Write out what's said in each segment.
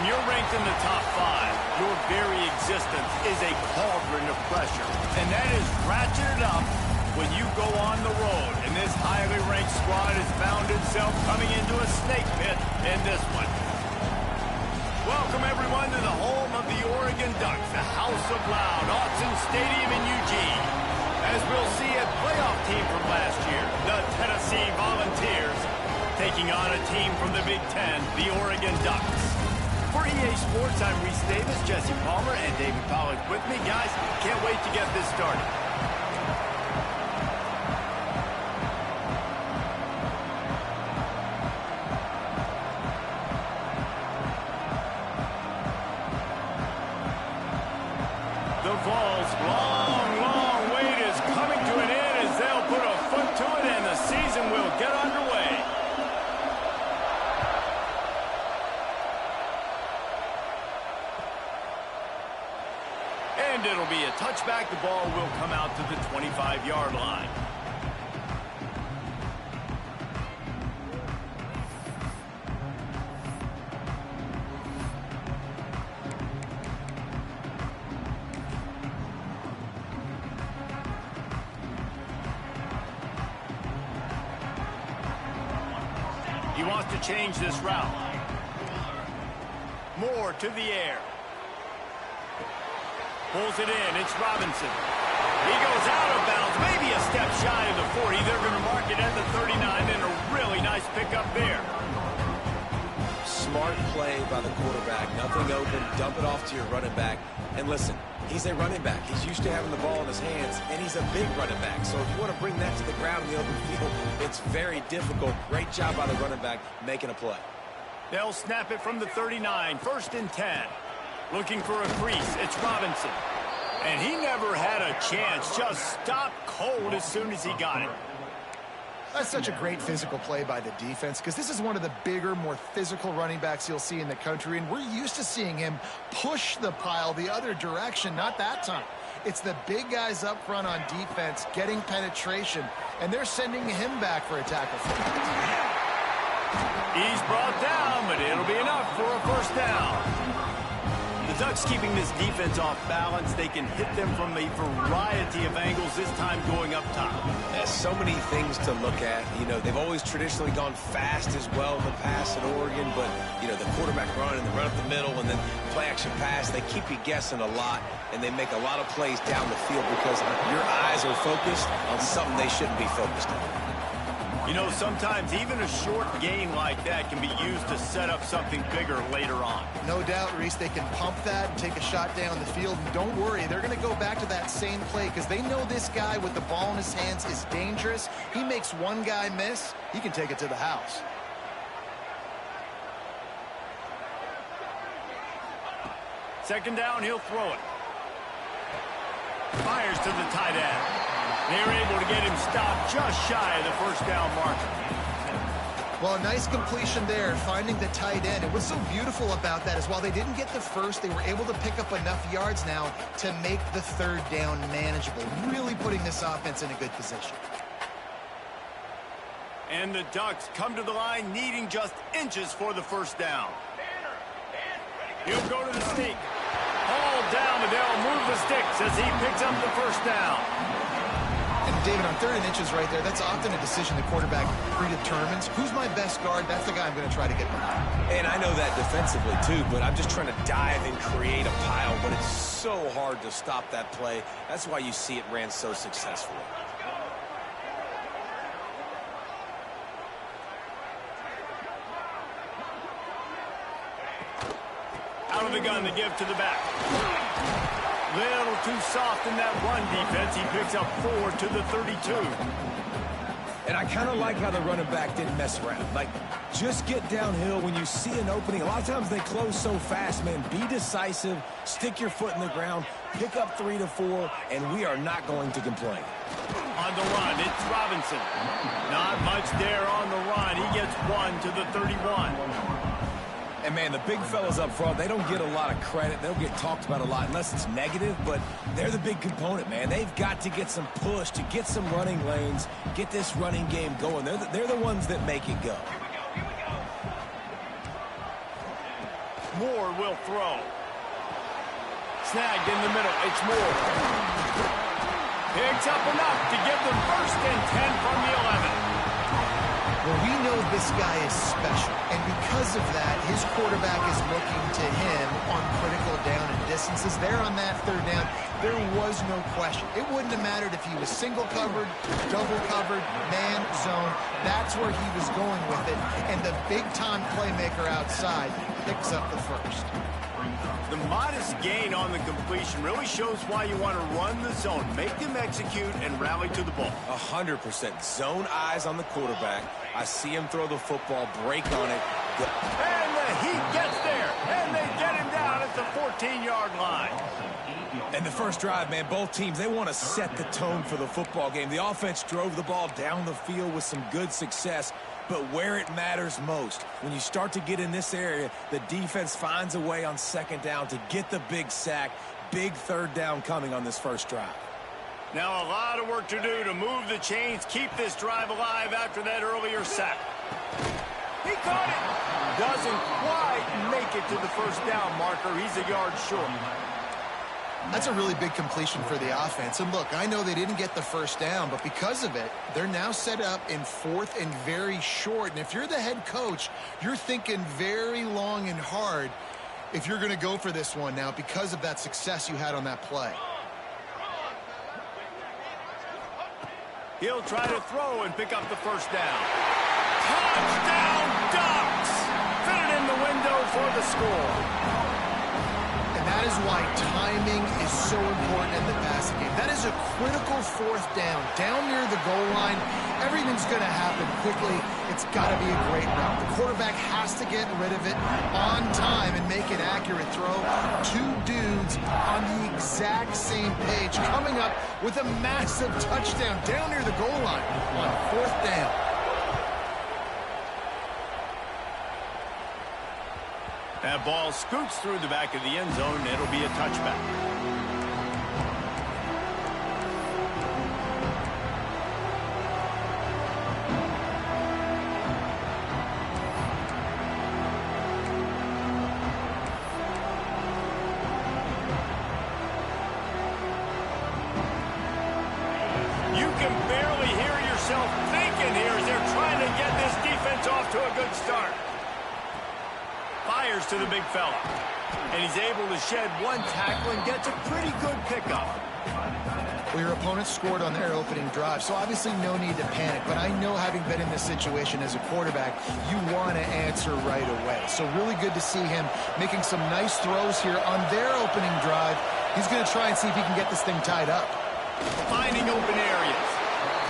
When you're ranked in the top 5, your very existence is a cauldron of pressure. And that is ratcheted up when you go on the road. And this highly ranked squad has found itself coming into a snake pit in this one. Welcome, everyone, to the home of the Oregon Ducks, the House of Loud, Autzen Stadium in Eugene. As we'll see a playoff team from last year, the Tennessee Volunteers, taking on a team from the Big Ten, the Oregon Ducks. For EA Sports, I'm Reese Davis, Jesse Palmer, and David Pollack with me. Guys, can't wait to get this started. The Vols' long wait is coming to an end as they'll put a foot to it and the season will get underway. And it'll be a touchback. The ball will come out to the 25-yard line. He wants to change this route. Moore to the air. Pulls it in. It's Robinson. He goes out of bounds. Maybe a step shy of the 40. They're going to mark it at the 39, and a really nice pickup there. Smart play by the quarterback. Nothing open. Dump it off to your running back. And listen, he's a running back. He's used to having the ball in his hands, and he's a big running back. So if you want to bring that to the ground in the open field, it's very difficult. Great job by the running back making a play. They'll snap it from the 39. 1st and 10. Looking for a crease. It's Robinson. And he never had a chance. Just stopped cold as soon as he got it. That's such a great physical play by the defense because this is one of the bigger, more physical running backs you'll see in the country, and we're used to seeing him push the pile the other direction. Not that time. It's the big guys up front on defense getting penetration, and they're sending him back for a tackle. He's brought down, but it'll be enough for a 1st down. The Ducks keeping this defense off balance. They can hit them from a variety of angles, this time going up top. There's so many things to look at. You know, they've always traditionally gone fast as well in the past at Oregon, but, you know, the quarterback run and the run up the middle and then play action pass, they keep you guessing a lot, and they make a lot of plays down the field because your eyes are focused on something they shouldn't be focused on. You know, sometimes even a short gain like that can be used to set up something bigger later on. No doubt, Reese, they can pump that and take a shot down the field. And don't worry, they're going to go back to that same play because they know this guy with the ball in his hands is dangerous. He makes one guy miss, he can take it to the house. Second down, he'll throw it. Fires to the tight end. They're able to get him stopped just shy of the 1st down marker. Well, a nice completion there, finding the tight end. And what's so beautiful about that is while they didn't get the first, they were able to pick up enough yards now to make the 3rd down manageable, really putting this offense in a good position. And the Ducks come to the line needing just inches for the 1st down. He'll go to the sneak. Hauled down, but they'll move the sticks as he picks up the 1st down. And David, on 3rd and inches right there, that's often a decision the quarterback predetermines. Who's my best guard? That's the guy I'm going to try to get behind. And I know that defensively too, but I'm just trying to dive and create a pile, but it's so hard to stop that play. That's why you see it ran so successfully. Out of the gun to give to the back. Little too soft in that run defense. He picks up 4 to the 32. And I kind of like how the running back didn't mess around. Like, just get downhill when you see an opening. A lot of times they close so fast, man. Be decisive, stick your foot in the ground, pick up 3 to 4, and we are not going to complain. On the run, it's Robinson. Not much there on the run. He gets 1 to the 31. And, man, the big fellas up front, they don't get a lot of credit. They don't get talked about a lot unless it's negative, but they're the big component, man. They've got to get some push to get some running lanes, get this running game going. They're the ones that make it go. Moore will throw. Snagged in the middle. It's Moore. Picks up enough to give them 1st and 10 from the 11. Well, we know this guy is special, and because of that, his quarterback is looking to him on critical down and distances. There on that 3rd down, there was no question. It wouldn't have mattered if he was single covered, double covered, man, zone. That's where he was going with it, and the big-time playmaker outside picks up the 1st. The modest gain on the completion really shows why you want to run the zone. Make them execute and rally to the ball. 100%. Zone eyes on the quarterback. I see him throw the football, break on it. And the heat gets there, and they get him down at the 14-yard line. And the first drive, man, both teams, they want to set the tone for the football game. The offense drove the ball down the field with some good success. But where it matters most, when you start to get in this area, the defense finds a way on 2nd down to get the big sack. Big 3rd down coming on this first drive. Now a lot of work to do to move the chains, keep this drive alive after that earlier sack. He caught it. Doesn't quite make it to the 1st down marker. He's a yard short. That's a really big completion for the offense. And look, I know they didn't get the 1st down, but because of it, they're now set up in 4th and very short. And if you're the head coach, you're thinking very long and hard if you're going to go for this one now because of that success you had on that play. He'll try to throw and pick up the 1st down. Touchdown Ducks! Fit it in the window for the score. And that is why timing is so important in the passing game. That is a critical 4th down. Down near the goal line, everything's going to happen quickly. It's got to be a great route. The quarterback has to get rid of it on time and make an accurate throw. 2 dudes on the exact same page coming up with a massive touchdown down near the goal line on 4th down. That ball scoots through the back of the end zone, and it'll be a touchback. You can barely hear yourself thinking here as they're trying to get this defense off to a good start. Fires to the big fella. And he's able to shed 1 tackle and gets a pretty good pickup. Well, your opponent scored on their opening drive, so obviously no need to panic. But I know, having been in this situation as a quarterback, you want to answer right away. So really good to see him making some nice throws here on their opening drive. He's going to try and see if he can get this thing tied up. Finding open areas.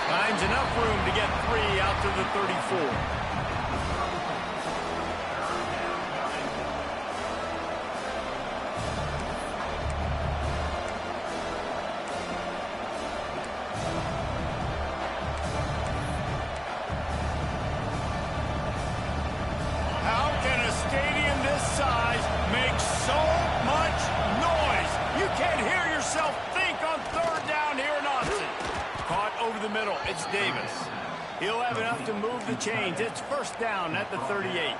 Finds enough room to get 3 out to the 34. It's Davis. He'll have enough to move the chains. It's 1st down at the 38.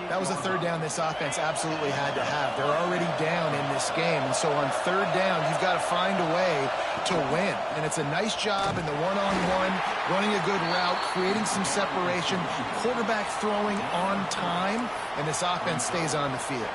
That was a 3rd down this offense absolutely had to have. They're already down in this game, and so on 3rd down, you've got to find a way to win. And it's a nice job in the one-on-one, running a good route, creating some separation, quarterback throwing on time, and this offense stays on the field.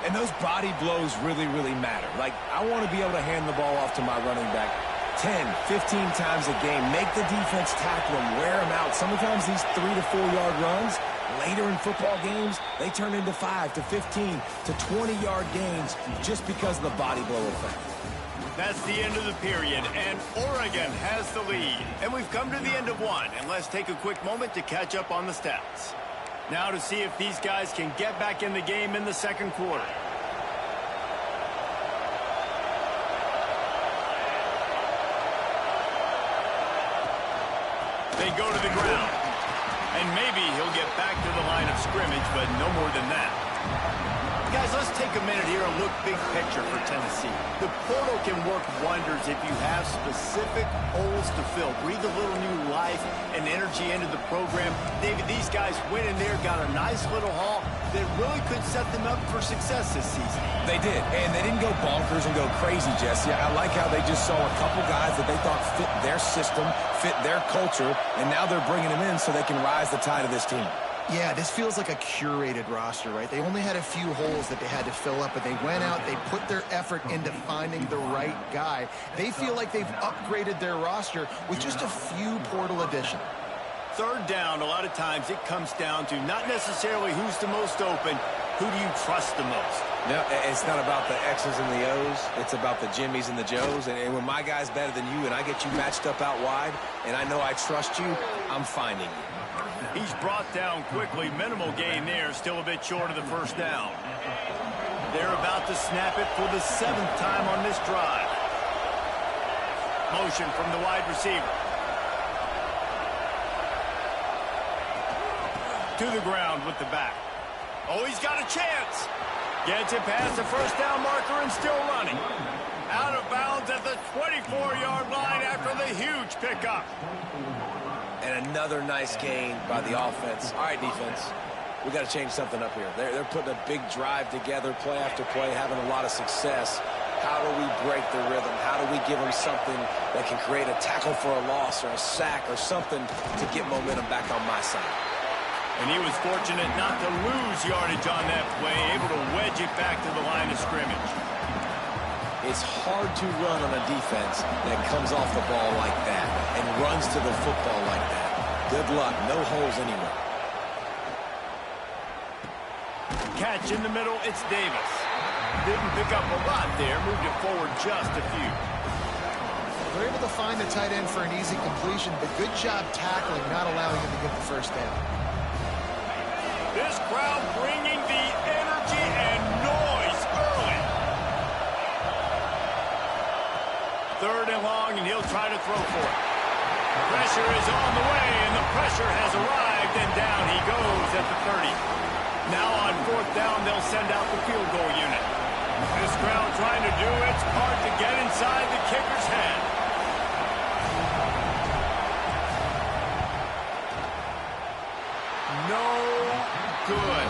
And those body blows really, really matter. Like, I want to be able to hand the ball off to my running back 10, 15 times a game. Make the defense tackle them, wear them out. Sometimes these 3 to 4 yard runs, later in football games, they turn into 5 to 15 to 20-yard gains just because of the body blow effect. That's the end of the period, and Oregon has the lead. And we've come to the end of 1, and let's take a quick moment to catch up on the stats. Now to see if these guys can get back in the game in the 2nd quarter. They go to the ground. And maybe he'll get back to the line of scrimmage, but no more than that. Guys, let's take a minute here and look big picture for Tennessee. The portal can work wonders if you have specific holes to fill. Breathe a little new life and energy into the program. David, these guys went in there, got a nice little haul. that really could set them up for success this season. They did, and they didn't go bonkers and go crazy, Jesse. I like how they just saw a couple guys that they thought fit their system, fit their culture, and now they're bringing them in so they can rise the tide of this team. Yeah, this feels like a curated roster, right? They only had a few holes that they had to fill up, but they went out, they put their effort into finding the right guy. They feel like they've upgraded their roster with just a few portal additions. Third down, a lot of times it comes down to not necessarily who's the most open, who do you trust the most? No, it's not about the X's and the O's. It's about the Jimmys and the Joes. And when my guy's better than you and I get you matched up out wide and I know I trust you, I'm finding you. He's brought down quickly. Minimal gain there. Still a bit short of the first down. They're about to snap it for the 7th time on this drive. Motion from the wide receiver. To the ground with the back. Oh, he's got a chance. Gets it past the first down marker and still running. Out of bounds at the 24-yard line after the huge pickup. And another nice gain by the offense. All right, defense, we got to change something up here. They're putting a big drive together, play after play, having a lot of success. How do we break the rhythm? How do we give them something that can create a tackle for a loss or a sack or something to get momentum back on my side? And he was fortunate not to lose yardage on that play, able to wedge it back to the line of scrimmage. It's hard to run on a defense that comes off the ball like that and runs to the football like that. Good luck. No holes anywhere. Catch in the middle. It's Davis. Didn't pick up a lot there. Moved it forward just a few. They're able to find the tight end for an easy completion, but good job tackling, not allowing him to get the first down. This crowd bringing the energy and noise early. 3rd and long, and he'll try to throw for it. Pressure is on the way, and the pressure has arrived, and down he goes at the 30. Now on 4th down, they'll send out the field goal unit. This crowd trying to do its part to get inside the kicker's head. No good.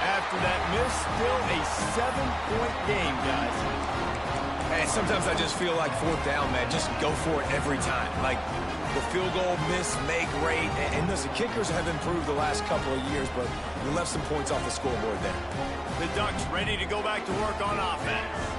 After that miss, still a 7-point game, guys. And sometimes I just feel like 4th down, man, just go for it every time. Like, the field goal miss, make great. And listen, kickers have improved the last couple of years, but you left some points off the scoreboard there. The Ducks ready to go back to work on offense.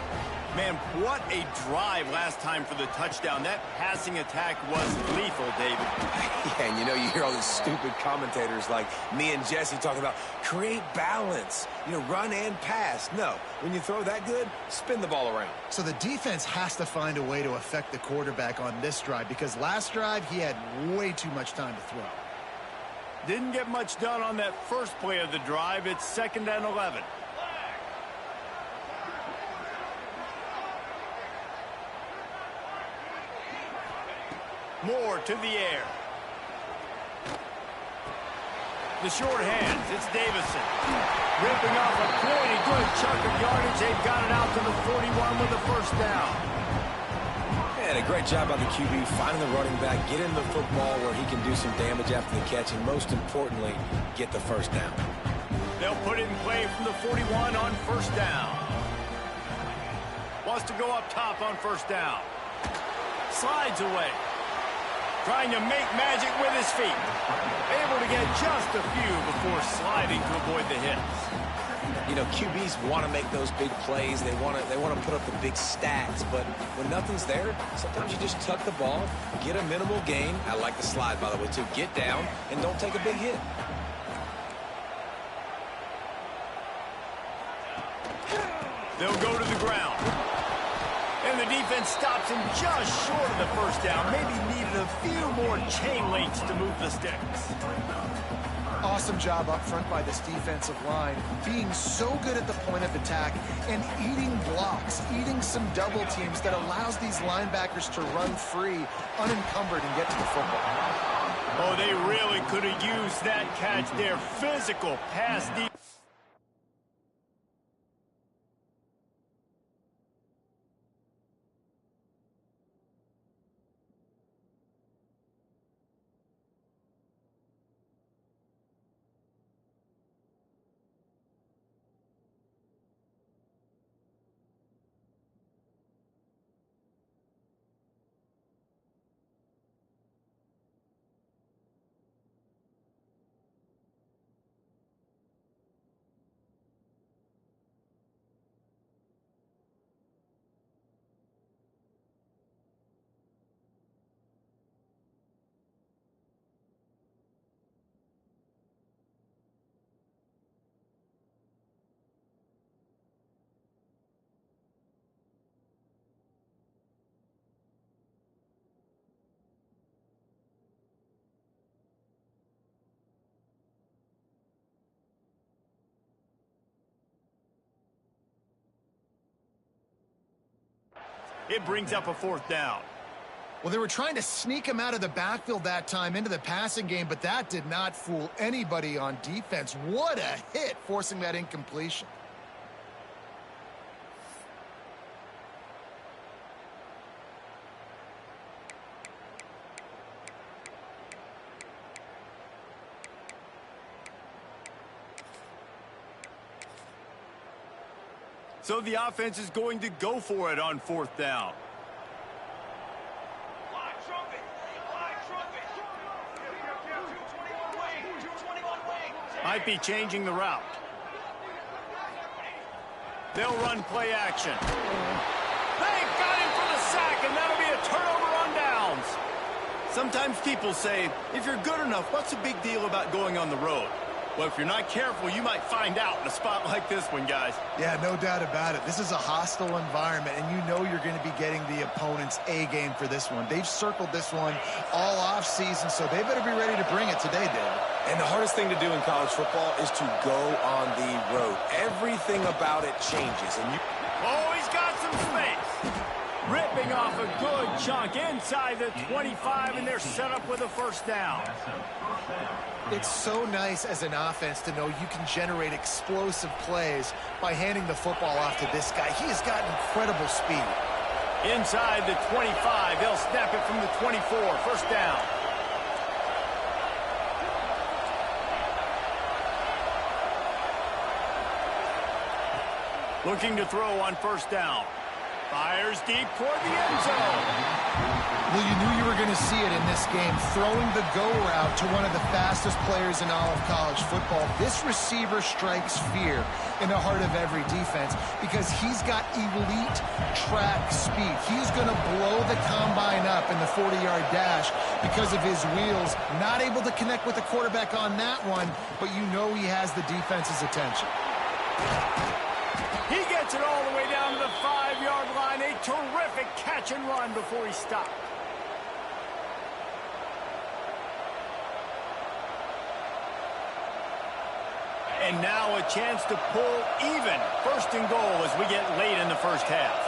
Man, what a drive last time for the touchdown. That passing attack was lethal, David. Yeah, and you know, you hear all these stupid commentators like me and Jesse talking about create balance, you know, run and pass. No, when you throw that good, spin the ball around. So the defense has to find a way to affect the quarterback on this drive, because last drive he had way too much time to throw. Didn't get much done on that first play of the drive. It's 2nd and 11. Moore to the air. The short hands. It's Davison. Ripping off a pretty good chunk of yardage. They've got it out to the 41 with the first down. And a great job by the QB finding the running back, get in the football where he can do some damage after the catch, and most importantly, get the first down. They'll put it in play from the 41 on 1st down. Wants to go up top on 1st down. Slides away. Trying to make magic with his feet. Able to get just a few before sliding to avoid the hits. You know, QBs want to make those big plays. They want to put up the big stats. But when nothing's there, sometimes you just tuck the ball, get a minimal gain. I like the slide, by the way, too. Get down and don't take a big hit. They'll go to the ground. And the defense stops him just short of the first down. Maybe needed a few more chain links to move the sticks. Awesome job up front by this defensive line, being so good at the point of attack and eating blocks, eating some double teams that allows these linebackers to run free, unencumbered, and get to the football. Oh, they really could have used that catch there. Physical pass defense. It brings up a 4th down. Well, they were trying to sneak him out of the backfield that time into the passing game, but that did not fool anybody on defense. What a hit, forcing that incompletion. So the offense is going to go for it on 4th down. Might be changing the route. They'll run play action. They got him for the sack, and that'll be a turnover on downs. Sometimes people say, if you're good enough, what's the big deal about going on the road? Well, if you're not careful, you might find out in a spot like this one, guys. Yeah, no doubt about it. This is a hostile environment, and you know you're going to be getting the opponent's A-game for this one. They've circled this one all off-season, so they better be ready to bring it today, David. And the hardest thing to do in college football is to go on the road. Everything about it changes. And oh, he's got some space. Ripping off a good chunk inside the 25, and they're set up with a 1st down. It's so nice as an offense to know you can generate explosive plays by handing the football off to this guy. He has got incredible speed. Inside the 25, they'll snap it from the 24, 1st down. Looking to throw on 1st down. Fires deep toward the end zone. Well, you knew you were going to see it in this game, throwing the go route to one of the fastest players in all of college football. This receiver strikes fear in the heart of every defense because he's got elite track speed. He's going to blow the combine up in the 40-yard dash because of his wheels. Not able to connect with the quarterback on that one, but you know he has the defense's attention. He gets it all the way down to the 5-yard line. A terrific catch and run before he stopped. And now a chance to pull even 1st and goal as we get late in the 1st half.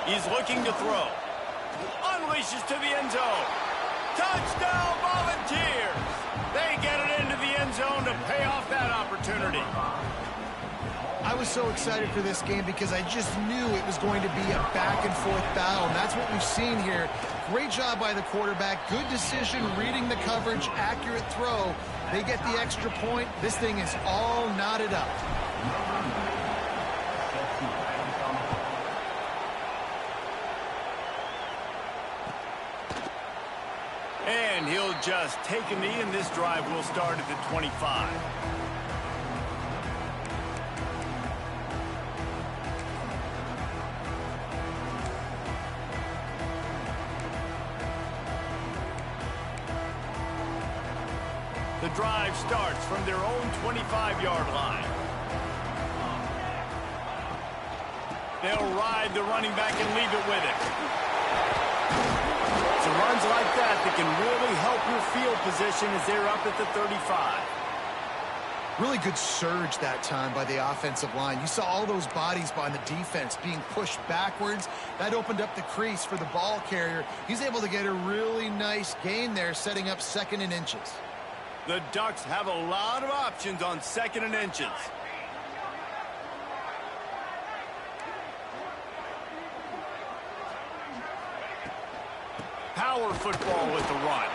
He's looking to throw. Unleashes to the end zone. Touchdown, Volunteers! They get it into the end zone to pay off that opportunity. I was so excited for this game because I just knew it was going to be a back-and-forth battle, and that's what we've seen here. Great job by the quarterback. Good decision, reading the coverage, accurate throw. They get the extra point. This thing is all knotted up. And he'll just take a knee, and this drive will start at the 25. The drive starts from their own 25-yard line. They'll ride the running back and leave it with it. It's runs like that can really help your field position as they're up at the 35. Really good surge that time by the offensive line. You saw all those bodies by the defense being pushed backwards. That opened up the crease for the ball carrier. He's able to get a really nice gain there, setting up 2nd and inches. The Ducks have a lot of options on 2nd and inches. Power football with the run.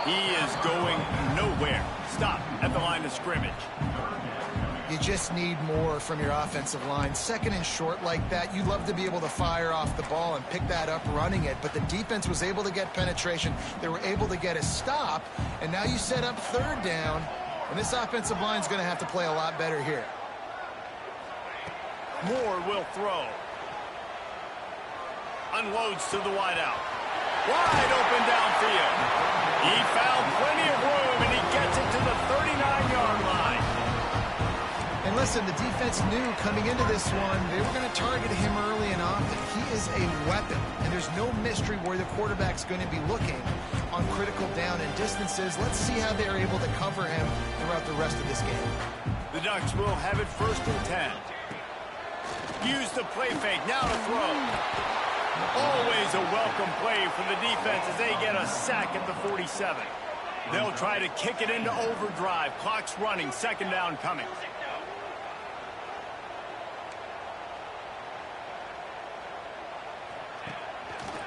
He is going nowhere. Stop at the line of scrimmage. You just need more from your offensive line. 2nd and short like that, you love to be able to fire off the ball and pick that up running it, but the defense was able to get penetration. They were able to get a stop, and now you set up 3rd down, and this offensive line is going to have to play a lot better here. Moore will throw. Unloads to the wideout. Wide open downfield. He found plenty of room, and he gets it to the 39-yard line. And listen, the defense knew coming into this one, they were going to target him early and often. He is a weapon, and there's no mystery where the quarterback's going to be looking on critical down and distances. Let's see how they're able to cover him throughout the rest of this game. The Ducks will have it 1st and 10. Use the play fake. Now to throw. Always a welcome play for the defense as they get a sack at the 47. They'll try to kick it into overdrive. Clock's running. Second down coming.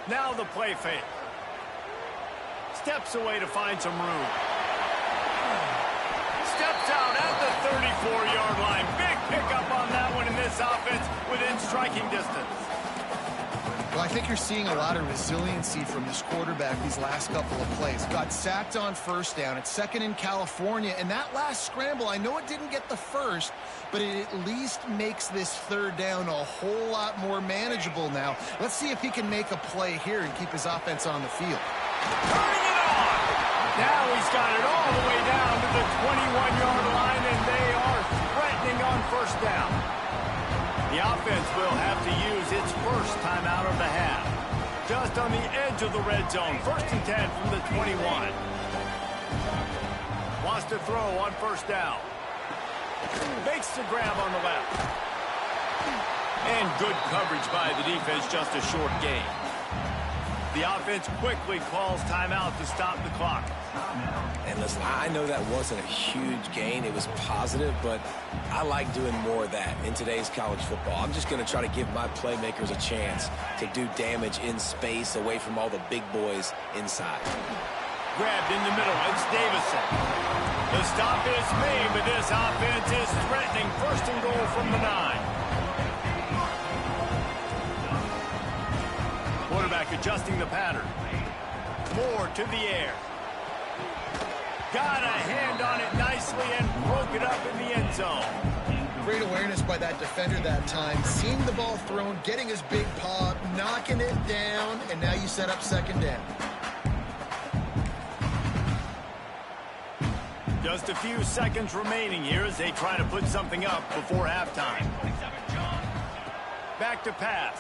Now the play fake. Steps away to find some room. Steps out at the 34-yard line. Big pickup on that one in this offense within striking distance. Well, I think you're seeing a lot of resiliency from this quarterback these last couple of plays. Got sacked on first down. It's second in California. And that last scramble, I know it didn't get the first, but it at least makes this third down a whole lot more manageable now. Let's see if he can make a play here and keep his offense on the field. Turning it on! Now he's got it all the way down to the 21-yard line, and they are threatening on first down. The offense will have to use its first timeout of the half. Just on the edge of the red zone. First and 10 from the 21. Wants to throw on first down. Makes the grab on the left. And good coverage by the defense, just a short gain. The offense quickly calls timeout to stop the clock. And listen, I know that wasn't a huge gain. It was positive, but I like doing more of that in today's college football. I'm just going to try to give my playmakers a chance to do damage in space away from all the big boys inside. Grabbed in the middle. It's Davison. The stop is made, but this offense is threatening. First and goal from the 9. Quarterback adjusting the pattern. Moore to the air. Got a hand on it nicely and broke it up in the end zone. Great awareness by that defender that time. Seeing the ball thrown, getting his big paw, knocking it down, and now you set up second down. Just a few seconds remaining here as they try to put something up before halftime. Back to pass.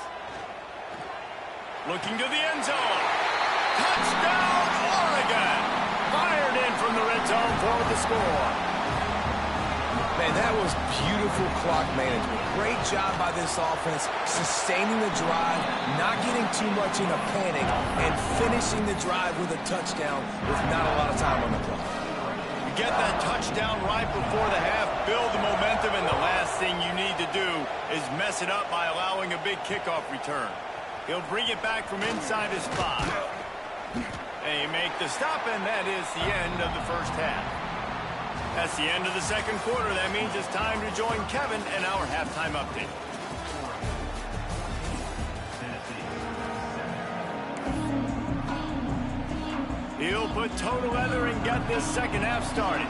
Looking to the end zone. Touchdown, Oregon! Fired in from the red zone for the score. Man, that was beautiful clock management. Great job by this offense, sustaining the drive, not getting too much in a panic, and finishing the drive with a touchdown with not a lot of time on the clock. Get that touchdown right before the half, build the momentum, and the last thing you need to do is mess it up by allowing a big kickoff return. He'll bring it back from inside his 5. They make the stop, and that is the end of the first half. That's the end of the second quarter. That means it's time to join Kevin and our halftime update. He'll put toe together and get this second half started.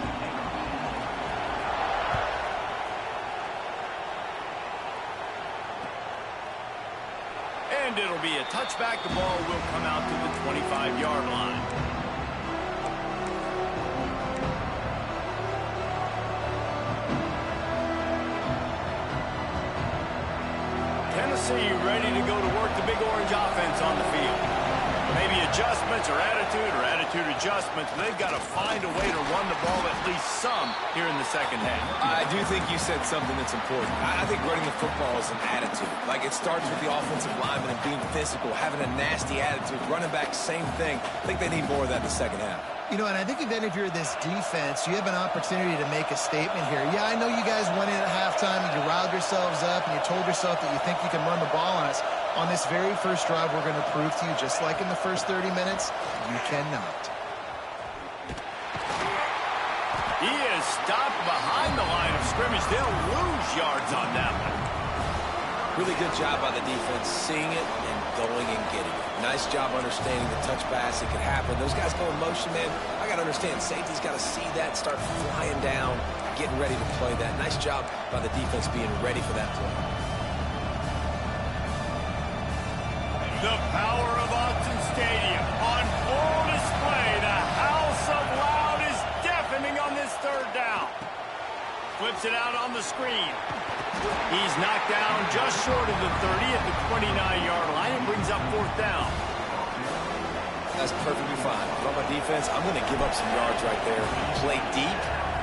And it'll be a touchback. The ball will come out to the 25-yard line. Tennessee ready to go to work the Big Orange offense on the field. Maybe adjustments or attitude adjustments. They've got to find a way to run the ball at least some here in the second half. I do think you said something that's important. I think running the football is an attitude. Like, it starts with the offensive lineman and being physical, having a nasty attitude. Running back, same thing. I think they need more of that in the second half. You know, and I think even if you're this defense, you have an opportunity to make a statement here. Yeah, I know you guys went in at halftime and you riled yourselves up and you told yourself that you think you can run the ball on us. On this very first drive, we're going to prove to you, just like in the first 30 minutes, you cannot. He is stopped behind the line of scrimmage. They'll lose yards on that one. Really good job by the defense, seeing it and going and getting it. Nice job understanding the touch pass. It could happen. Those guys go in motion, man. I got to understand, safety's got to see that, start flying down, getting ready to play that. Nice job by the defense being ready for that play. The power of Autzen Stadium on full display. The house of loud is deafening on this third down. Flips it out on the screen. He's knocked down just short of the 30 at the 29-yard line and brings up fourth down. That's perfectly fine. From my defense, I'm going to give up some yards right there. Play deep,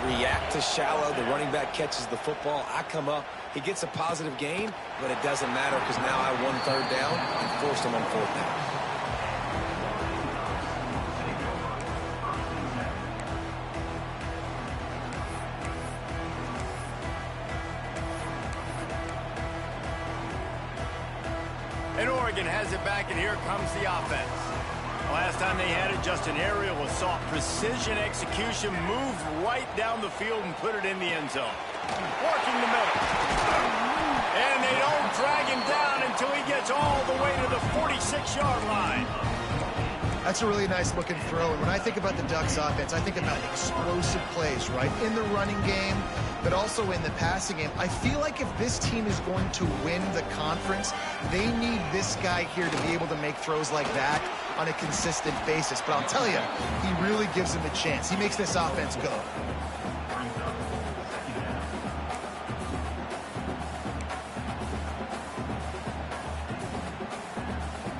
react to shallow. The running back catches the football. I come up. He gets a positive gain, but it doesn't matter because now I won third down and forced him on fourth down. And Oregon has it back, and here comes the offense. Last time they had it, just an aerial assault. Precision execution, moved right down the field and put it in the end zone. Working the middle. And they don't drag him down until he gets all the way to the 46-yard line. That's a really nice looking throw. And when I think about the Ducks offense, I think about explosive plays, right? In the running game, but also in the passing game. I feel like if this team is going to win the conference, they need this guy here to be able to make throws like that on a consistent basis. But I'll tell you, he really gives them a chance. He makes this offense go.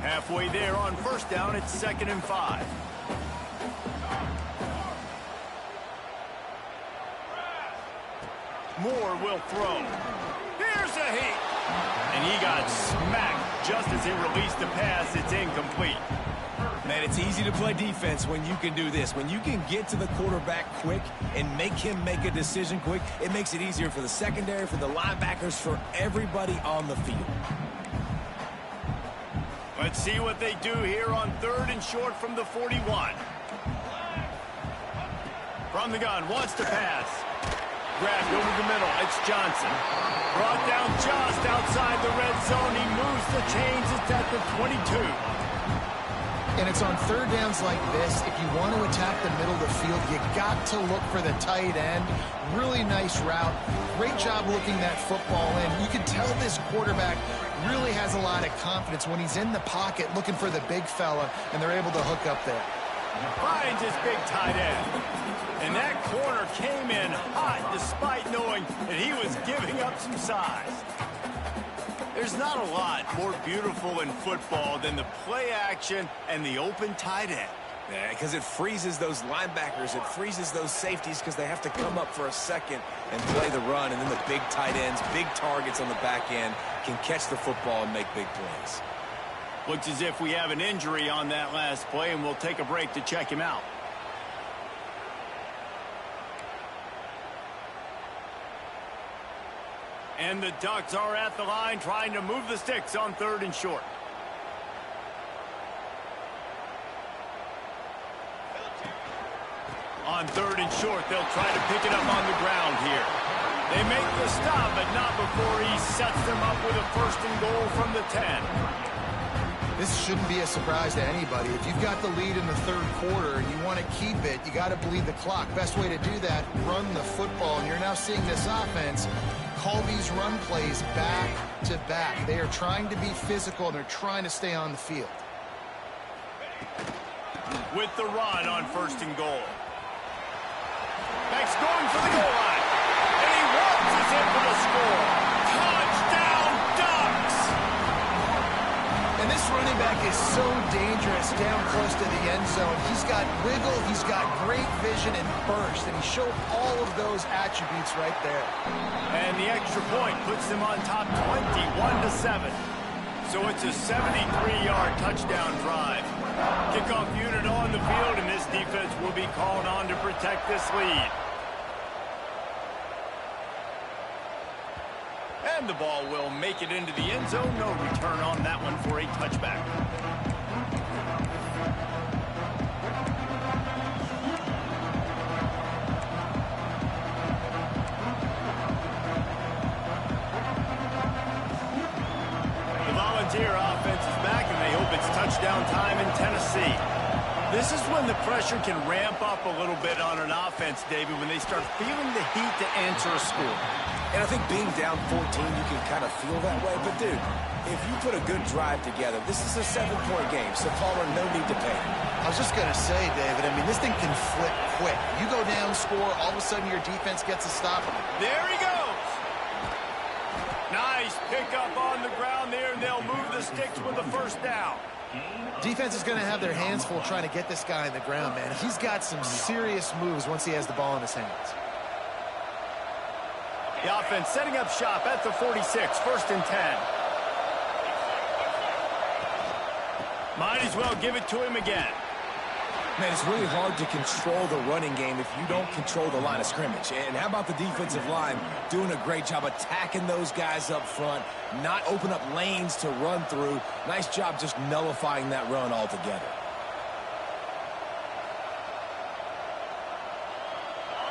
Halfway there on first down, it's 2nd and 5. Moore will throw. Here's a hit. And he got smacked just as he released the pass. It's incomplete. Man, it's easy to play defense when you can do this. When you can get to the quarterback quick and make him make a decision quick, it makes it easier for the secondary, for the linebackers, for everybody on the field. Let's see what they do here on 3rd and short from the 41. From the gun, wants to pass. Grabbed over the middle, it's Johnson. Brought down just outside the red zone. He moves the chains, it's at the 22. And it's on third downs like this. If you want to attack the middle of the field, you got to look for the tight end. Really nice route. Great job looking that football in. You can tell this quarterback really has a lot of confidence when he's in the pocket looking for the big fella, and they're able to hook up there. Finds his big tight end. And that corner came in hot despite knowing that he was giving up some size. There's not a lot more beautiful in football than the play action and the open tight end. Yeah, because it freezes those linebackers. It freezes those safeties because they have to come up for a second and play the run. And then the big tight ends, big targets on the back end can catch the football and make big plays. Looks as if we have an injury on that last play, and we'll take a break to check him out. And the Ducks are at the line trying to move the sticks on 3rd and short. On 3rd and short, they'll try to pick it up on the ground here. They make the stop, but not before he sets them up with a 1st and goal from the 10. This shouldn't be a surprise to anybody. If you've got the lead in the 3rd quarter and you want to keep it, you got to bleed the clock. Best way to do that, run the football. And you're now seeing this offense call these run plays back to back. They are trying to be physical, and they're trying to stay on the field. With the run on 1st and goal. Beck's going for the goal line. And he waltzes in for the score. Touchdown, Ducks! And this running back is so dangerous down close to the end zone. He's got wiggle, he's got great vision and burst, and he showed all of those attributes right there. And the extra point puts them on top 21-7. So it's a 73-yard touchdown drive. Kickoff unit on the field, and this defense will be called on to protect this lead. And the ball will make it into the end zone. No return on that one for a touchback. The Volunteer offense is back, and they hope it's touchdown time in Tennessee. This is when the pressure can ramp up a little bit on an offense, David, when they start feeling the heat to answer a score. And I think being down 14, you can kind of feel that way. But, dude, if you put a good drive together, this is a 7-point game, so Palmer, no need to panic. I was just going to say, David, I mean, this thing can flip quick. You go down, score, all of a sudden your defense gets a stop. There he goes. Nice pickup on the ground there, and they'll move the sticks with the 1st down. Defense is going to have their hands full trying to get this guy in the ground, man. He's got some serious moves once he has the ball in his hands. The offense setting up shop at the 46, 1st and 10. Might as well give it to him again. Man, it's really hard to control the running game if you don't control the line of scrimmage. And how about the defensive line doing a great job attacking those guys up front, not open up lanes to run through. Nice job just nullifying that run altogether.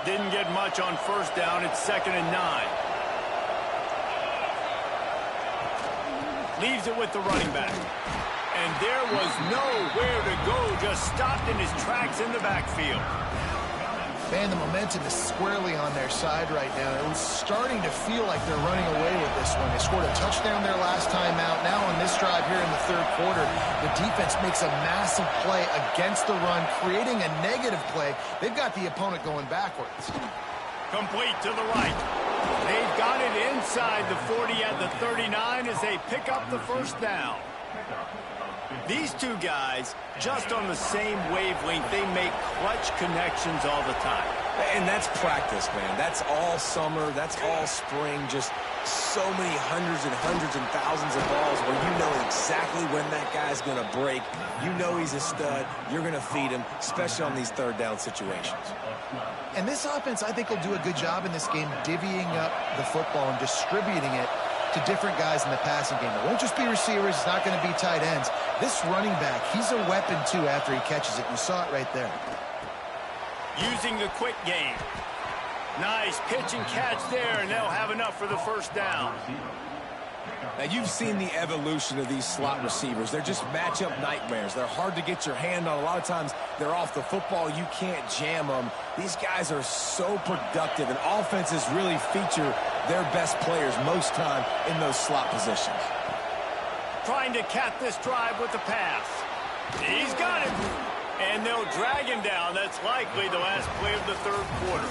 Didn't get much on 1st down. It's 2nd and 9. Leaves it with the running back. And there was nowhere to go, just stopped in his tracks in the backfield. Man, the momentum is squarely on their side right now. It was starting to feel like they're running away with this one. They scored a touchdown their last time out. Now on this drive here in the 3rd quarter, the defense makes a massive play against the run, creating a negative play. They've got the opponent going backwards. Complete to the right. They've got it inside the 40 at the 39 as they pick up the 1st down. These two guys, just on the same wavelength, they make clutch connections all the time. And that's practice, man. That's all summer. That's all spring. Just so many hundreds and thousands of balls where you know exactly when that guy's going to break. You know he's a stud. You're going to feed him, especially on these 3rd down situations. And this offense, I think, will do a good job in this game divvying up the football and distributing it to different guys in the passing game. It won't just be receivers. It's not going to be tight ends. This running back, he's a weapon, too, after he catches it. You saw it right there. Using the quick game. Nice pitch and catch there, and they'll have enough for the 1st down. Now, you've seen the evolution of these slot receivers. They're just matchup nightmares. They're hard to get your hand on. A lot of times, they're off the football. You can't jam them. These guys are so productive, and offenses really feature their best players most time in those slot positions. Trying to cap this drive with the pass. He's got it. And they'll drag him down. That's likely the last play of the 3rd quarter.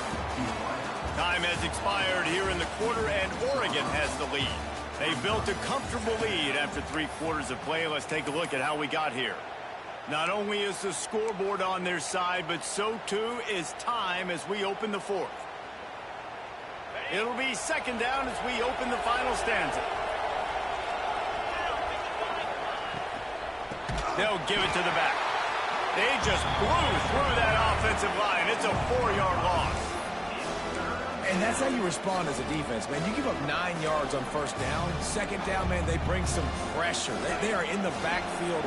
Time has expired here in the quarter, and Oregon has the lead. They built a comfortable lead after 3 quarters of play. Let's take a look at how we got here. Not only is the scoreboard on their side, but so too is time as we open the 4th. It'll be 2nd down as we open the final stanza. They'll give it to the back. They just blew through that offensive line. It's a 4-yard loss. And that's how you respond as a defense, man. You give up 9 yards on 1st down. 2nd down, man, they bring some pressure. They are in the backfield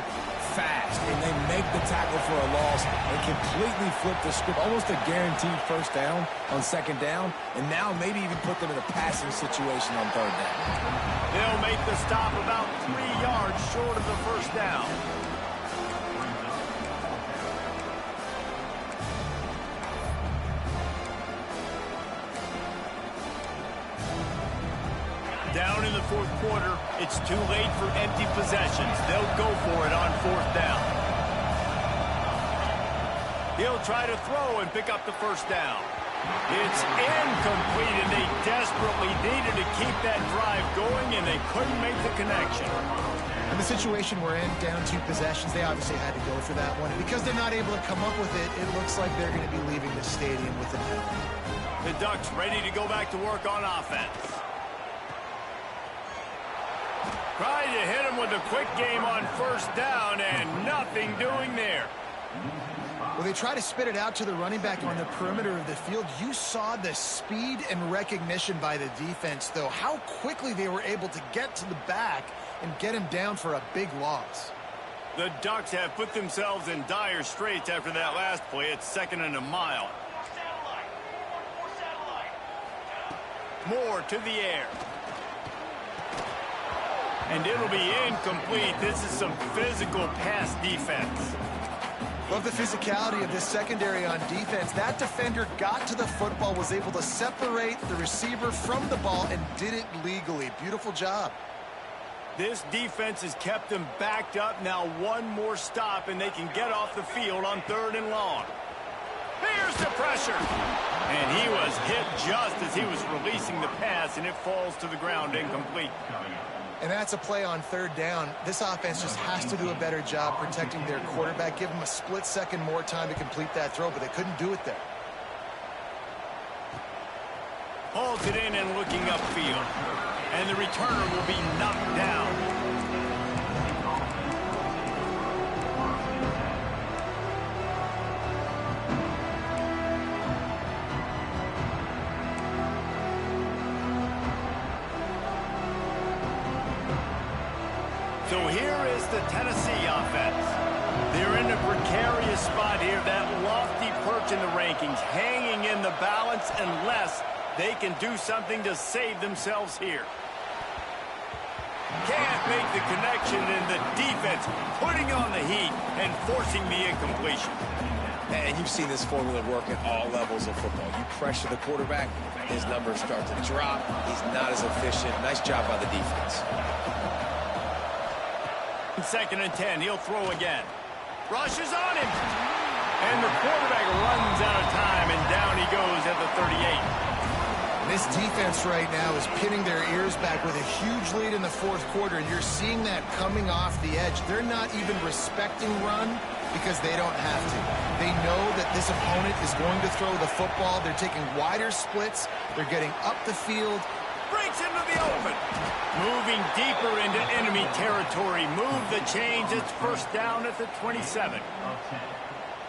fast, and they make the tackle for a loss and completely flip the script. Almost a guaranteed 1st down on 2nd down, and now maybe even put them in a passing situation on 3rd down. They'll make the stop about 3 yards short of the 1st down. Down in the 4th quarter, it's too late for empty possessions. They'll go for it on 4th down. He'll try to throw and pick up the 1st down. It's incomplete, and they desperately needed to keep that drive going, and they couldn't make the connection. In the situation we're in, down 2 possessions, they obviously had to go for that one. And because they're not able to come up with it, it looks like they're going to be leaving the stadium with a penalty. The Ducks ready to go back to work on offense. Trying to hit him with a quick game on 1st down, and nothing doing there. Well, they try to spit it out to the running back on the perimeter of the field. You saw the speed and recognition by the defense, though. How quickly they were able to get to the back and get him down for a big loss. The Ducks have put themselves in dire straits after that last play. It's 2nd and a mile. Moore to the air. And it'll be incomplete. This is some physical pass defense. Love the physicality of this secondary on defense. That defender got to the football, was able to separate the receiver from the ball, and did it legally. Beautiful job. This defense has kept them backed up. Now one more stop, and they can get off the field on 3rd and long. Here's the pressure. And he was hit just as he was releasing the pass, and it falls to the ground incomplete. And that's a play on 3rd down. This offense just has to do a better job protecting their quarterback. Give them a split second more time to complete that throw, but they couldn't do it there. Hauls it in and looking upfield. And the returner will be knocked down. So here is the Tennessee offense. They're in a precarious spot here, that lofty perch in the rankings, hanging in the balance unless they can do something to save themselves here. Can't make the connection, and the defense putting on the heat and forcing the incompletion. And you've seen this formula work at all levels of football. You pressure the quarterback, his numbers start to drop. He's not as efficient. Nice job by the defense. 2nd and 10, he'll throw again. Rushes on him. And the quarterback runs out of time, and down he goes at the 38. This defense right now is pinning their ears back with a huge lead in the 4th quarter, and you're seeing that coming off the edge. They're not even respecting run because they don't have to. They know that this opponent is going to throw the football. They're taking wider splits. They're getting up the field. Breaks into the open. Moving deeper into enemy territory. Move the chains. It's 1st down at the 27.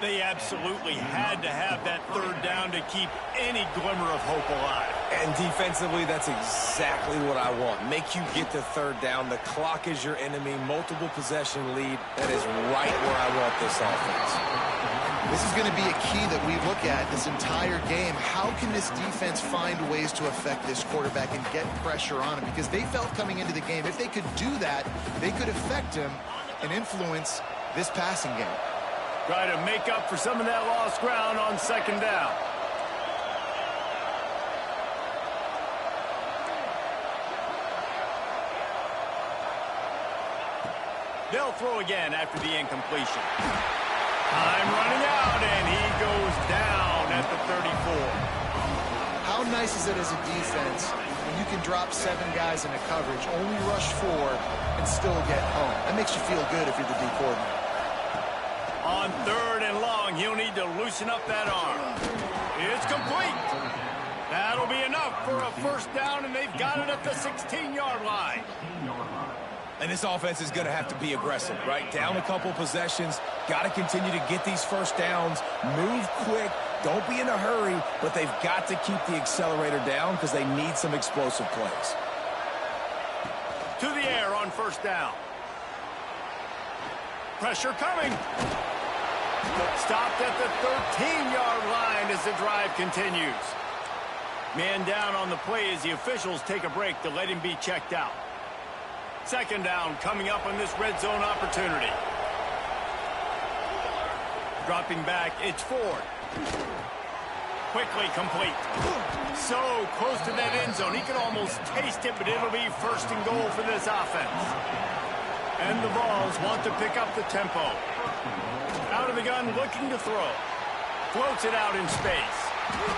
They absolutely had to have that 3rd down to keep any glimmer of hope alive. And defensively, that's exactly what I want. Make you get the 3rd down. The clock is your enemy. Multiple possession lead. That is right where I want this offense. This is going to be a key that we look at this entire game. How can this defense find ways to affect this quarterback and get pressure on him? Because they felt coming into the game, if they could do that, they could affect him and influence this passing game. Try to make up for some of that lost ground on 2nd down. They'll throw again after the incompletion. Time running out, and he goes down at the 34. How nice is it as a defense when you can drop 7 guys in a coverage, only rush 4, and still get home? That makes you feel good if you're the D coordinator. On 3rd and long, he'll need to loosen up that arm. It's complete. That'll be enough for a 1st down, and they've got it at the 16-yard line. And this offense is going to have to be aggressive, right? Down a couple possessions. Got to continue to get these 1st downs. Move quick. Don't be in a hurry, but they've got to keep the accelerator down because they need some explosive plays. To the air on 1st down. Pressure coming. Stopped at the 13-yard line as the drive continues. Man down on the play as the officials take a break to let him be checked out. 2nd down coming up on this red zone opportunity. Dropping back, it's Ford. Quickly complete. So close to that end zone. He could almost taste it, but it'll be 1st and goal for this offense. And the Vols want to pick up the tempo. Out of the gun, looking to throw. Floats it out in space.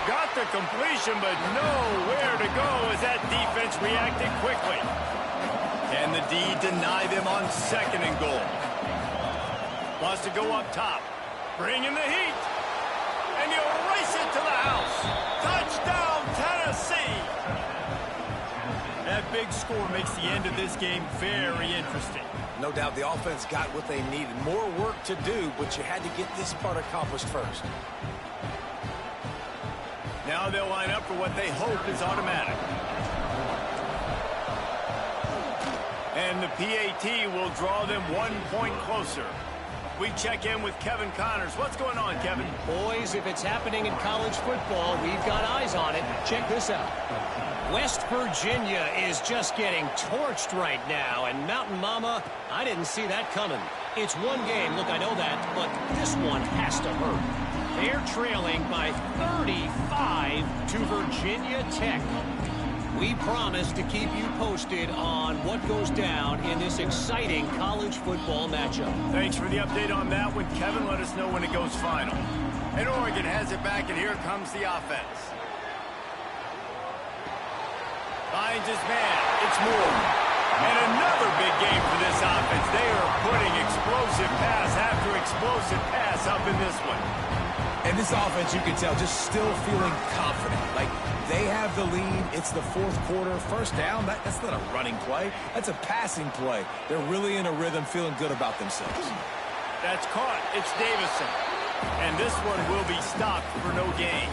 Got the completion, but nowhere to go as that defense reacted quickly. Can the D deny them on 2nd and goal? Wants to go up top. Bring in the heat. And he'll race it to the house. Touchdown, Tennessee! That big score makes the end of this game very interesting. No doubt the offense got what they needed. More work to do, but you had to get this part accomplished first. Now they'll line up for what they hope is automatic. And the PAT will draw them 1 point closer. We check in with Kevin Connors. What's going on, Kevin? Boys, if it's happening in college football, we've got eyes on it. Check this out. West Virginia is just getting torched right now, and Mountain Mama, I didn't see that coming. It's one game, look, I know that, but this one has to hurt. They're trailing by 35 to Virginia Tech. We promise to keep you posted on what goes down in this exciting college football matchup. Thanks for the update on that one, Kevin. Let us know when it goes final. And Oregon has it back, and here comes the offense. Finds his man. It's Moore. And another big game for this offense. They are putting explosive pass after explosive pass up in this one. And this offense, you can tell, just still feeling confident. Like, they have the lead. It's the fourth quarter. First down, that's not a running play. That's a passing play. They're really in a rhythm, feeling good about themselves. That's caught. It's Davison. And this one will be stopped for no gain.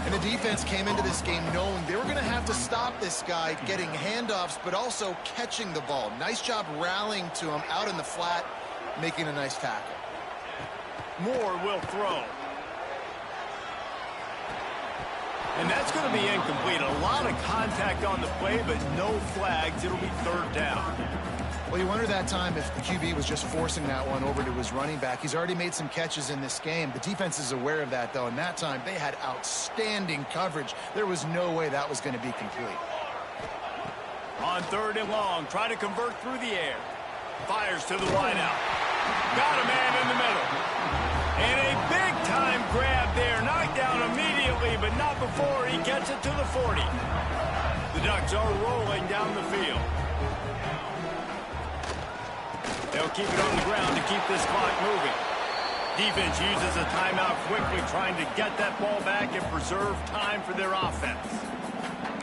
And the defense came into this game knowing they were going to have to stop this guy getting handoffs, but also catching the ball. Nice job rallying to him out in the flat, making a nice tackle. Moore will throw. And that's going to be incomplete. A lot of contact on the play, but no flags. It'll be third down. Well, you wonder that time if the QB was just forcing that one over to his running back. He's already made some catches in this game. The defense is aware of that, though, and that time they had outstanding coverage. There was no way that was going to be complete. On third and long, try to convert through the air. Fires to the wideout. Got a man in the middle. And a big-time grab there. Knocked down immediately, but not before he gets it to the 40. The Ducks are rolling down the field. They'll keep it on the ground to keep this clock moving. Defense uses a timeout quickly, trying to get that ball back and preserve time for their offense.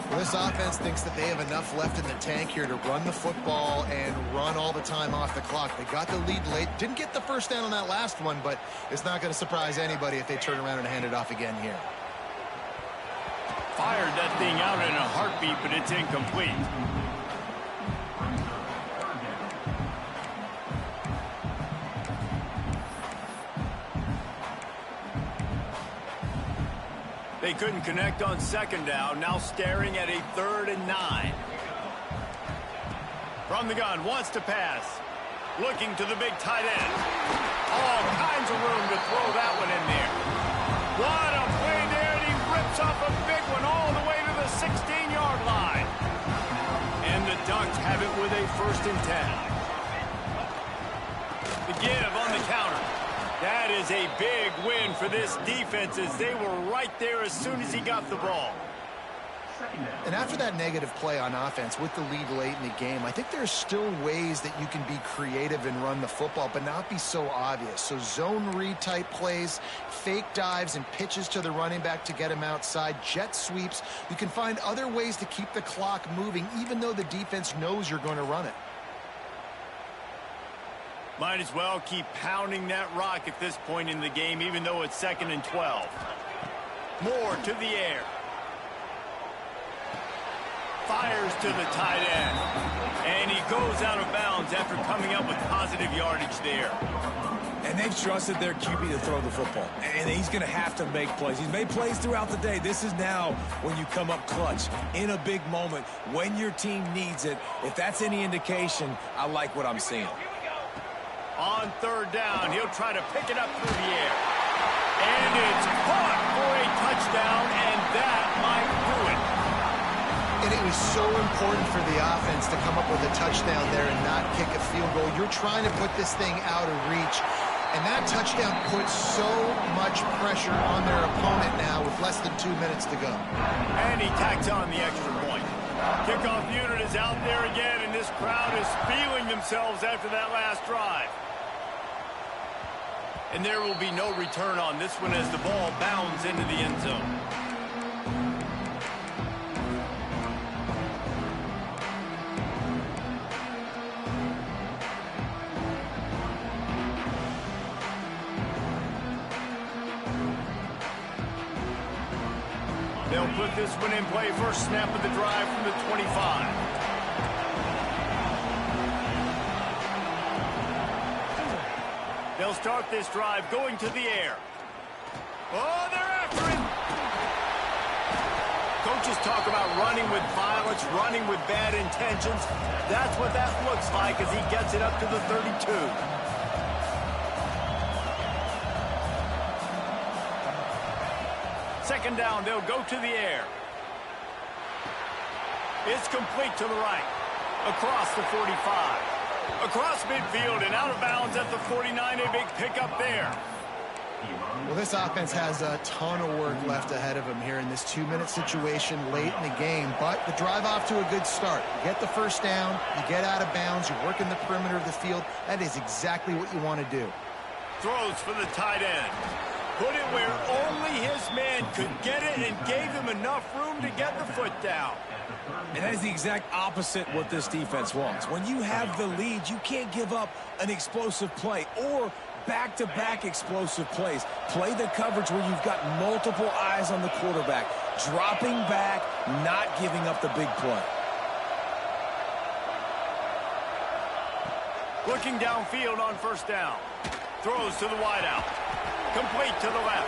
Well, this offense thinks that they have enough left in the tank here to run the football and run all the time off the clock. They got the lead late. Didn't get the first down on that last one, but it's not going to surprise anybody if they turn around and hand it off again here. Fired that thing out in a heartbeat, but it's incomplete. They couldn't connect on second down. Now staring at a 3rd and 9. From the gun, wants to pass. Looking to the big tight end. All kinds of room to throw that one in there. What a play there, and he rips off a big one all the way to the 16-yard line. And the Ducks have it with a 1st and 10. The give on the counter. That is a big win for this defense as they were right there as soon as he got the ball. And after that negative play on offense with the lead late in the game, I think there's still ways that you can be creative and run the football, but not be so obvious. So zone read type plays, fake dives and pitches to the running back to get him outside, jet sweeps. You can find other ways to keep the clock moving, even though the defense knows you're going to run it. Might as well keep pounding that rock at this point in the game, even though it's 2nd and 12. Moore to the air. Fires to the tight end. And he goes out of bounds after coming up with positive yardage there. And they've trusted their QB to throw the football. And he's going to have to make plays. He's made plays throughout the day. This is now when you come up clutch in a big moment when your team needs it. If that's any indication, I like what I'm seeing. On 3rd down, he'll try to pick it up through the air. And it's caught for a touchdown, and that might do it. And it was so important for the offense to come up with a touchdown there and not kick a field goal. You're trying to put this thing out of reach. And that touchdown puts so much pressure on their opponent now with less than 2 minutes to go. And he tacks on the extra point. Kickoff unit is out there again, and this crowd is feeling themselves after that last drive. And there will be no return on this one as the ball bounds into the end zone. They'll put this one in play. First snap of the drive from the 25. They'll start this drive going to the air. Oh, they're after him. Coaches talk about running with violence, running with bad intentions. That's what that looks like as he gets it up to the 32. Second down, they'll go to the air. It's complete to the right. Across the 45. Across midfield and out of bounds at the 49. A big pickup there. Well, this offense has a ton of work left ahead of them here in this 2-minute situation late in the game. But the drive off to a good start. You get the first down, you get out of bounds, you work in the perimeter of the field. That is exactly what you want to do. Throws for the tight end. Put it where only his man could get it and gave him enough room to get the foot down. And that is the exact opposite what this defense wants. When you have the lead, you can't give up an explosive play or back-to-back explosive plays. Play the coverage where you've got multiple eyes on the quarterback, dropping back, not giving up the big play. Looking downfield on first down. Throws to the wideout. Complete to the left.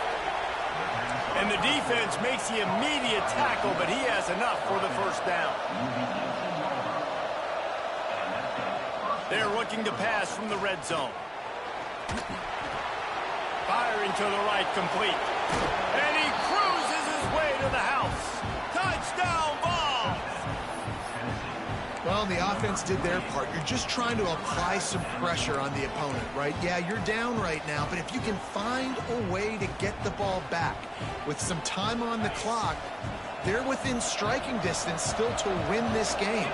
And the defense makes the immediate tackle, but he has enough for the first down. They're looking to pass from the red zone. Firing to the right, complete. And he cruises his way to the house. Touchdown ball! Well, the offense did their part. You're just trying to apply some pressure on the opponent, right? Yeah, you're down right now, but if you can find a way to get the ball back with some time on the clock, they're within striking distance still to win this game.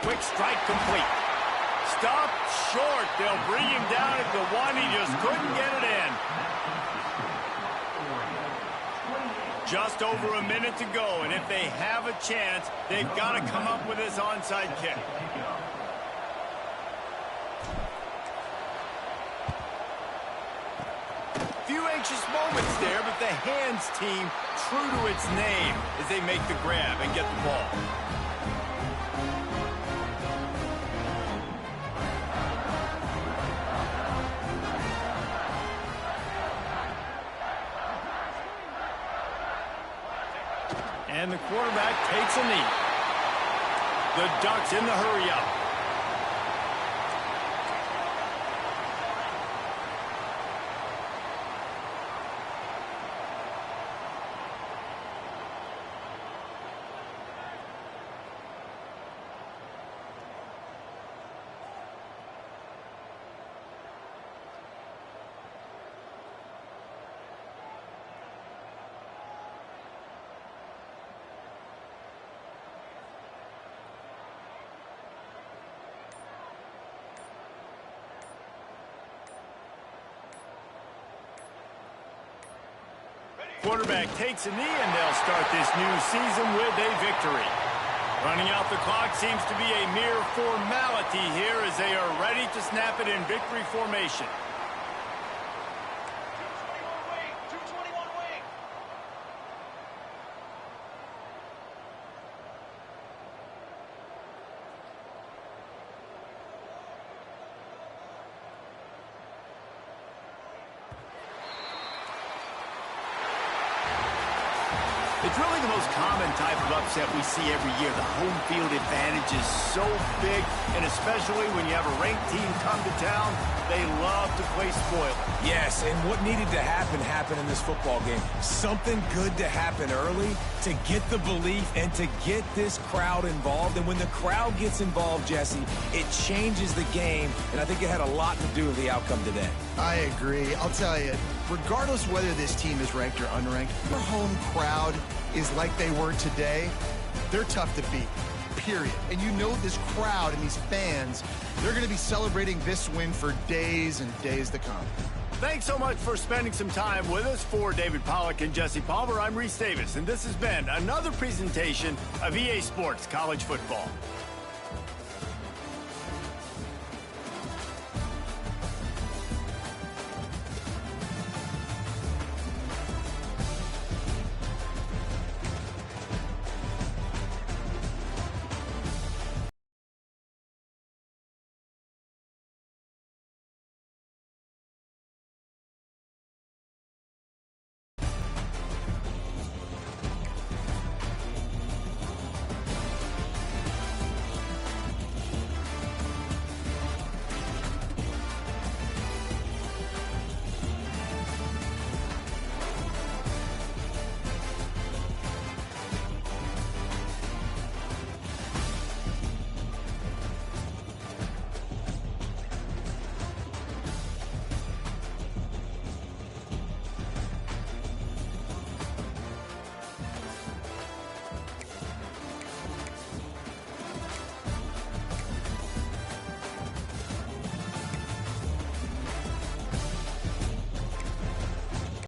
Quick strike complete. Stopped short. They'll bring him down at the one. He just couldn't get it in. Just over a minute to go, and if they have a chance, they've got to come up with this onside kick. Few anxious moments there, but the hands team true to its name as they make the grab and get the ball. And the quarterback takes a knee. The Ducks in the hurry-up. Quarterback takes a knee, and they'll start this new season with a victory. Running out the clock seems to be a mere formality here as they are ready to snap it in victory formation. It's really the most common type of upset we see every year. The home field advantage is so big, and especially when you have a ranked team come to town, they love to play spoiler. Yes, and what needed to happen happened in this football game. Something good to happen early to get the belief and to get this crowd involved. And when the crowd gets involved, Jesse, it changes the game, and I think it had a lot to do with the outcome today. I agree. I'll tell you, regardless whether this team is ranked or unranked, your home crowd is like they were today. They're tough to beat, period. And you know this crowd and these fans, they're going to be celebrating this win for days and days to come. Thanks so much for spending some time with us. For David Pollack and Jesse Palmer, I'm Reese Davis, and this has been another presentation of EA Sports College Football.